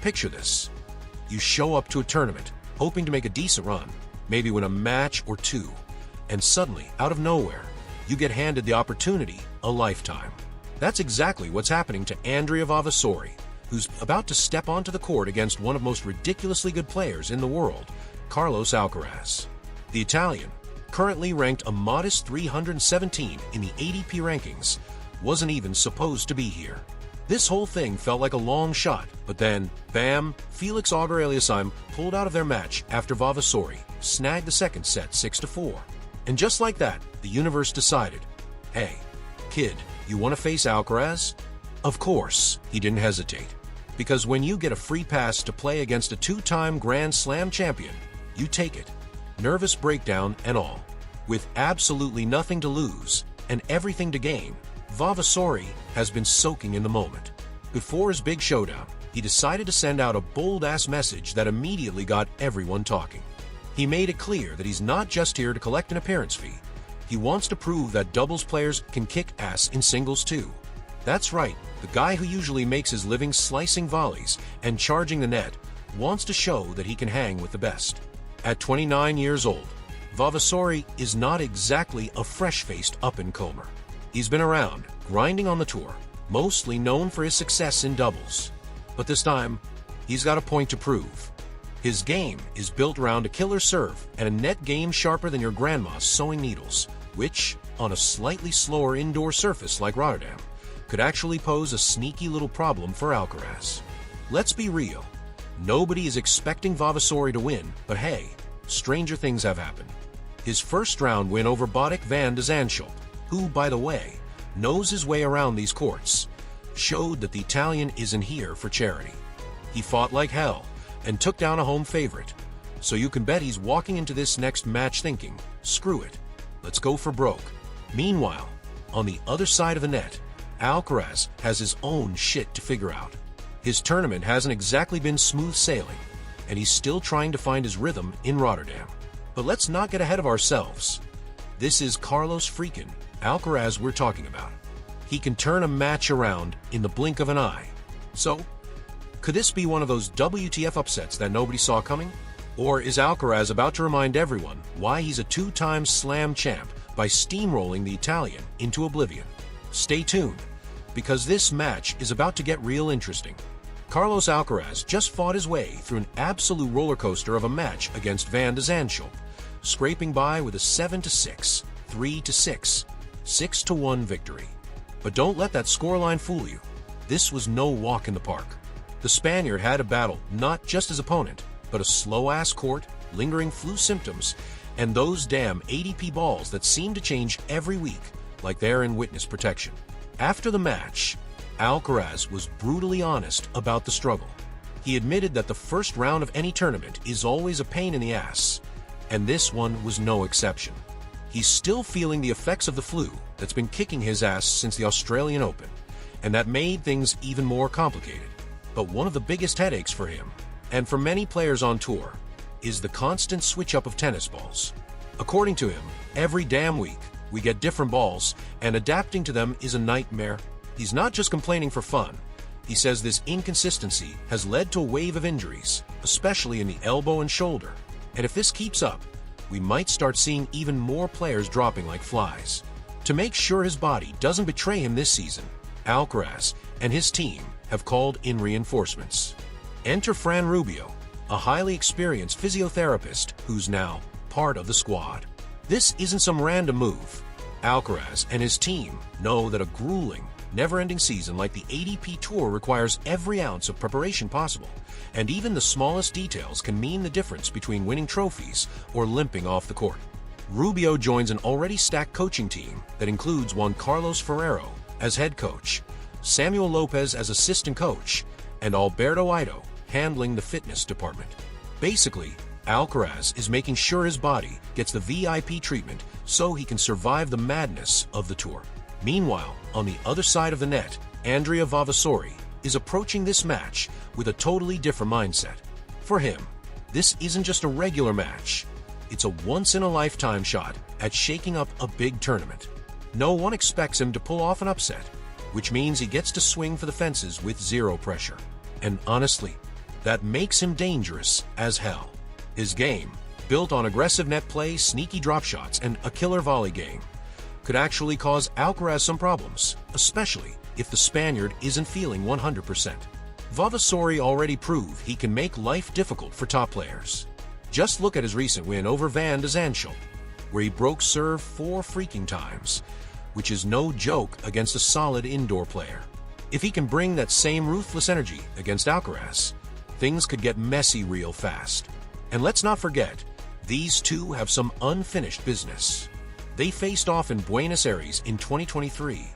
picture this. You show up to a tournament, hoping to make a decent run, maybe win a match or two, and suddenly, out of nowhere, you get handed the opportunity a lifetime. That's exactly what's happening to Andrea Vavassori, who's about to step onto the court against one of the most ridiculously good players in the world, Carlos Alcaraz. The Italian, currently ranked a modest 317 in the ADP rankings, wasn't even supposed to be here. This whole thing felt like a long shot, but then, bam, Felix Auger-Aliassime pulled out of their match after Vavassori snagged the second set 6-4. And just like that, the universe decided, hey, kid, you want to face Alcaraz? Of course, he didn't hesitate. Because when you get a free pass to play against a two-time Grand Slam champion, you take it, nervous breakdown and all. With absolutely nothing to lose and everything to gain, Vavassori has been soaking in the moment. Before his big showdown, he decided to send out a bold-ass message that immediately got everyone talking. He made it clear that he's not just here to collect an appearance fee. He wants to prove that doubles players can kick ass in singles too. That's right, the guy who usually makes his living slicing volleys and charging the net wants to show that he can hang with the best. At 29 years old, Vavassori is not exactly a fresh-faced up-and-comer. He's been around, grinding on the tour, mostly known for his success in doubles. But this time, he's got a point to prove. His game is built around a killer serve and a net game sharper than your grandma's sewing needles, which, on a slightly slower indoor surface like Rotterdam, could actually pose a sneaky little problem for Alcaraz. Let's be real. Nobody is expecting Vavassori to win, but hey, stranger things have happened. His first-round win over Botic van de Zandschulp, who, by the way, knows his way around these courts, showed that the Italian isn't here for charity. He fought like hell and took down a home favorite, so you can bet he's walking into this next match thinking, screw it, let's go for broke. Meanwhile, on the other side of the net, Alcaraz has his own shit to figure out. His tournament hasn't exactly been smooth sailing, and he's still trying to find his rhythm in Rotterdam. But let's not get ahead of ourselves. This is Carlos freaking Alcaraz we're talking about. He can turn a match around in the blink of an eye. So, could this be one of those WTF upsets that nobody saw coming? Or is Alcaraz about to remind everyone why he's a two-time slam champ by steamrolling the Italian into oblivion? Stay tuned, because this match is about to get real interesting. Carlos Alcaraz just fought his way through an absolute roller coaster of a match against Van de Zandschulp, scraping by with a 7-6, 3-6, 6-1 victory. But don't let that scoreline fool you. This was no walk in the park. The Spaniard had to battle not just his opponent, but a slow-ass court, lingering flu symptoms, and those damn ADP balls that seem to change every week, like they're in witness protection. After the match, Alcaraz was brutally honest about the struggle. He admitted that the first round of any tournament is always a pain in the ass, and this one was no exception. He's still feeling the effects of the flu that's been kicking his ass since the Australian Open, and that made things even more complicated. But one of the biggest headaches for him, and for many players on tour, is the constant switch-up of tennis balls. According to him, every damn week, we get different balls, and adapting to them is a nightmare. He's not just complaining for fun. He says this inconsistency has led to a wave of injuries, especially in the elbow and shoulder. And if this keeps up, we might start seeing even more players dropping like flies. To make sure his body doesn't betray him this season, Alcaraz and his team have called in reinforcements. Enter Fran Rubio, a highly experienced physiotherapist who's now part of the squad. This isn't some random move. Alcaraz and his team know that a grueling, never-ending season like the ADP Tour requires every ounce of preparation possible, and even the smallest details can mean the difference between winning trophies or limping off the court. Rubio joins an already stacked coaching team that includes one Carlos Ferrero as head coach, Samuel Lopez as assistant coach, and Alberto Ido handling the fitness department. Basically, Alcaraz is making sure his body gets the VIP treatment so he can survive the madness of the tour. Meanwhile, on the other side of the net, Andrea Vavassori is approaching this match with a totally different mindset. For him, this isn't just a regular match. It's a once-in-a-lifetime shot at shaking up a big tournament. No one expects him to pull off an upset, which means he gets to swing for the fences with zero pressure. And honestly, that makes him dangerous as hell. His game, built on aggressive net play, sneaky drop shots, and a killer volley game, could actually cause Alcaraz some problems, especially if the Spaniard isn't feeling 100%. Vavassori already proved he can make life difficult for top players. Just look at his recent win over Van de Zandschulp, where he broke serve 4 freaking times, which is no joke against a solid indoor player. If he can bring that same ruthless energy against Alcaraz, things could get messy real fast. And let's not forget, these two have some unfinished business. They faced off in Buenos Aires in 2023,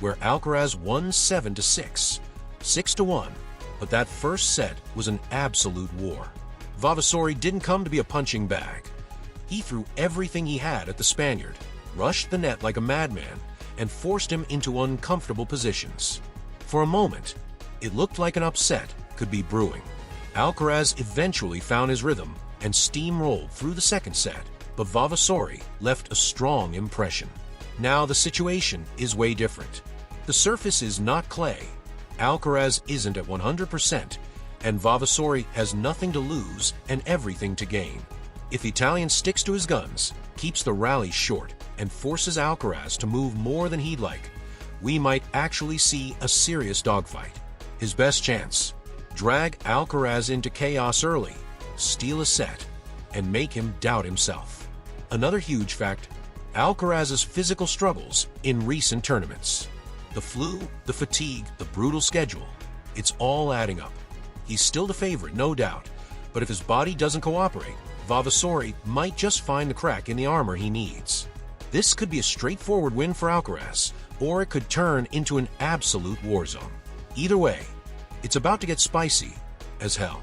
where Alcaraz won 7-6, 6-1, but that first set was an absolute war. Vavassori didn't come to be a punching bag. He threw everything he had at the Spaniard, rushed the net like a madman, and forced him into uncomfortable positions. For a moment, it looked like an upset could be brewing. Alcaraz eventually found his rhythm and steamrolled through the second set, but Vavassori left a strong impression. Now the situation is way different. The surface is not clay, Alcaraz isn't at 100%, and Vavassori has nothing to lose and everything to gain. If Italian sticks to his guns, keeps the rally short, and forces Alcaraz to move more than he'd like, we might actually see a serious dogfight. His best chance: drag Alcaraz into chaos early, steal a set, and make him doubt himself. Another huge fact: Alcaraz's physical struggles in recent tournaments. The flu, the fatigue, the brutal schedule, it's all adding up. He's still the favorite, no doubt, but if his body doesn't cooperate, Vavassori might just find the crack in the armor he needs. This could be a straightforward win for Alcaraz, or it could turn into an absolute war zone. Either way, it's about to get spicy as hell.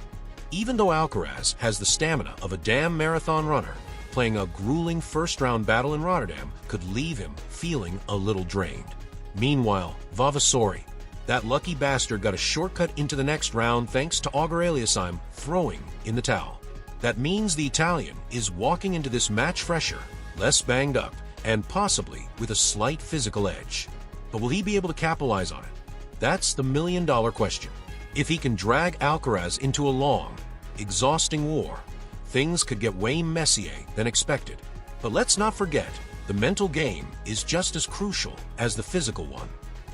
Even though Alcaraz has the stamina of a damn marathon runner, playing a grueling first-round battle in Rotterdam could leave him feeling a little drained. Meanwhile, Vavassori, that lucky bastard, got a shortcut into the next round thanks to Auger Aliassime throwing in the towel. That means the Italian is walking into this match fresher, less banged up, and possibly with a slight physical edge. But will he be able to capitalize on it? That's the million-dollar question. If he can drag Alcaraz into a long, exhausting war, things could get way messier than expected. But let's not forget, the mental game is just as crucial as the physical one.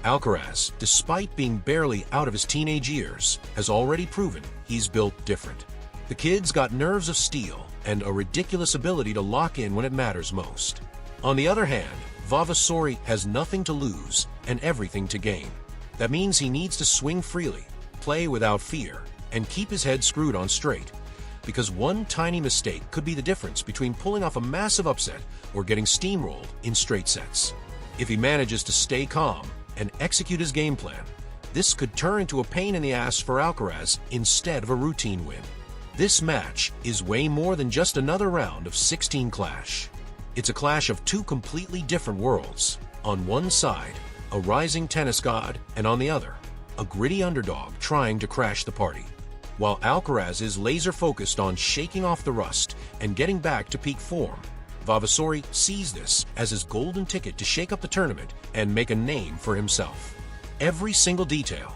Alcaraz, despite being barely out of his teenage years, has already proven he's built different. The kid's got nerves of steel and a ridiculous ability to lock in when it matters most. On the other hand, Vavassori has nothing to lose and everything to gain. That means he needs to swing freely, play without fear, and keep his head screwed on straight, because one tiny mistake could be the difference between pulling off a massive upset or getting steamrolled in straight sets. If he manages to stay calm and execute his game plan, this could turn into a pain in the ass for Alcaraz instead of a routine win. This match is way more than just another round of 16 clash. It's a clash of two completely different worlds. On one side, a rising tennis god, and on the other, a gritty underdog trying to crash the party. While Alcaraz is laser-focused on shaking off the rust and getting back to peak form, Vavassori sees this as his golden ticket to shake up the tournament and make a name for himself. Every single detail,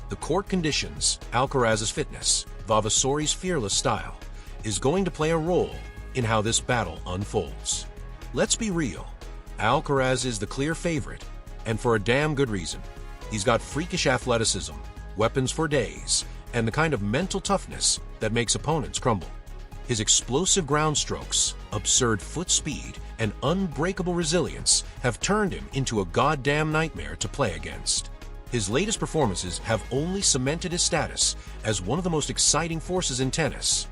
the court conditions, Alcaraz's fitness, Vavassori's fearless style, is going to play a role in how this battle unfolds. Let's be real, Alcaraz is the clear favorite, and for a damn good reason. He's got freakish athleticism, weapons for days, and the kind of mental toughness that makes opponents crumble. His explosive ground strokes, absurd foot speed, and unbreakable resilience have turned him into a goddamn nightmare to play against. His latest performances have only cemented his status as one of the most exciting forces in tennis,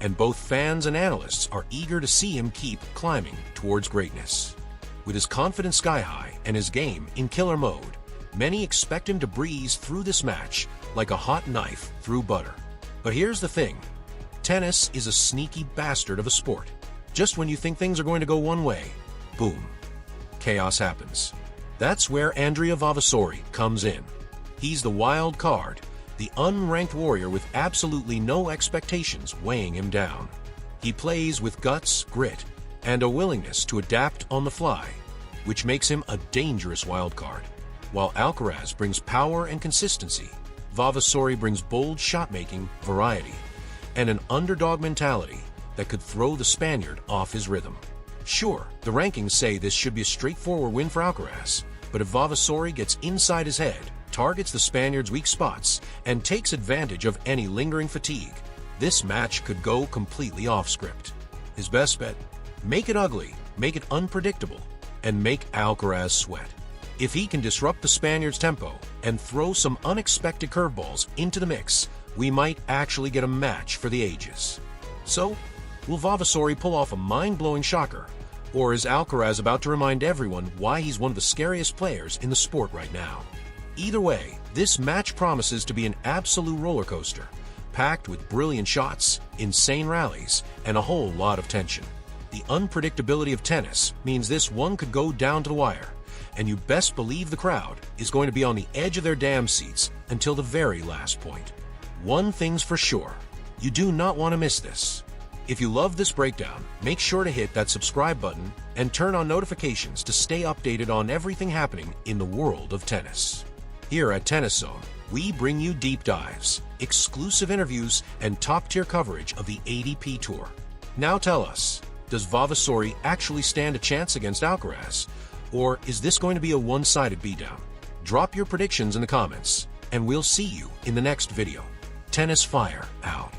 and both fans and analysts are eager to see him keep climbing towards greatness. With his confidence sky high and his game in killer mode, many expect him to breeze through this match like a hot knife through butter. But here's the thing, tennis is a sneaky bastard of a sport. Just when you think things are going to go one way, boom, chaos happens. That's where Andrea Vavassori comes in. He's the wild card, the unranked warrior with absolutely no expectations weighing him down. He plays with guts, grit, and a willingness to adapt on the fly, which makes him a dangerous wild card. While Alcaraz brings power and consistency, Vavassori brings bold shot-making, variety, and an underdog mentality that could throw the Spaniard off his rhythm. Sure, the rankings say this should be a straightforward win for Alcaraz, but if Vavassori gets inside his head, targets the Spaniard's weak spots, and takes advantage of any lingering fatigue, this match could go completely off script. His best bet? Make it ugly, make it unpredictable, and make Alcaraz sweat. If he can disrupt the Spaniard's tempo and throw some unexpected curveballs into the mix, we might actually get a match for the ages. So, will Vavassori pull off a mind-blowing shocker, or is Alcaraz about to remind everyone why he's one of the scariest players in the sport right now? Either way, this match promises to be an absolute roller coaster, packed with brilliant shots, insane rallies, and a whole lot of tension. The unpredictability of tennis means this one could go down to the wire, and you best believe the crowd is going to be on the edge of their damn seats until the very last point. One thing's for sure, you do not want to miss this. If you love this breakdown, make sure to hit that subscribe button and turn on notifications to stay updated on everything happening in the world of tennis. Here at Tennis Zone, we bring you deep dives, exclusive interviews, and top-tier coverage of the ATP Tour. Now tell us, does Vavassori actually stand a chance against Alcaraz? Or is this going to be a one-sided beatdown? Drop your predictions in the comments, and we'll see you in the next video. Tennis Fire out.